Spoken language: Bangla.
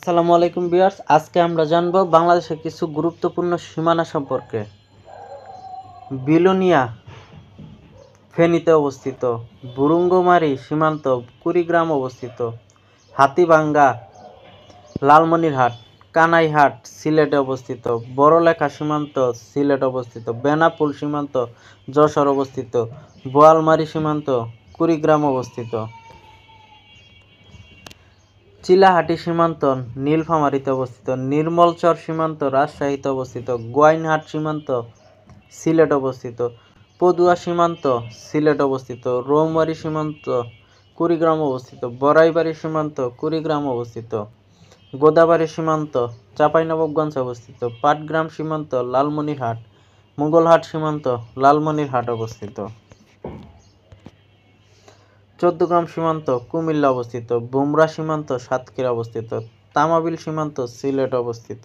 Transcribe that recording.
আসসালামু আলাইকুম ভিউয়ার্স, আজকে আমরা জানব বাংলাদেশের কিছু গুরুত্বপূর্ণ সীমানা সম্পর্কে। বিলোনিয়া ফেনীতে অবস্থিত, বুরুঙ্গমারী সীমান্ত কুড়িগ্রাম অবস্থিত, হাতীভাঙ্গা লালমনিরহাট, কানাইহাট সিলেটে অবস্থিত, বড়লেখা সীমান্ত সিলেট অবস্থিত, বেনাপোল সীমান্ত যশোর অবস্থিত, বোয়ালমারী সীমান্ত কুড়িগ্রাম অবস্থিত, চিলাহাটি সীমান্ত নীলফামারীতে অবস্থিত, নির্মলচর সীমান্ত রাজশাহীতে অবস্থিত, গোয়াইনহাট সীমান্ত সিলেট অবস্থিত, পদুয়া সীমান্ত সিলেট অবস্থিত, রৌমারী সীমান্ত কুড়িগ্রাম অবস্থিত, বড়াইবাড়ি সীমান্ত কুড়িগ্রাম অবস্থিত, গোদাবাড়ি সীমান্ত চাঁপাইনবাবগঞ্জ অবস্থিত, পাটগ্রাম সীমান্ত লালমনিরহাট, মুগলহাট সীমান্ত লালমনিরহাট অবস্থিত, চৌদ্দগ্রাম সীমান্ত কুমিল্লা অবস্থিত, বুমরা সীমান্ত সাতক্ষীরা অবস্থিত, তামাবিল সীমান্ত সিলেট অবস্থিত।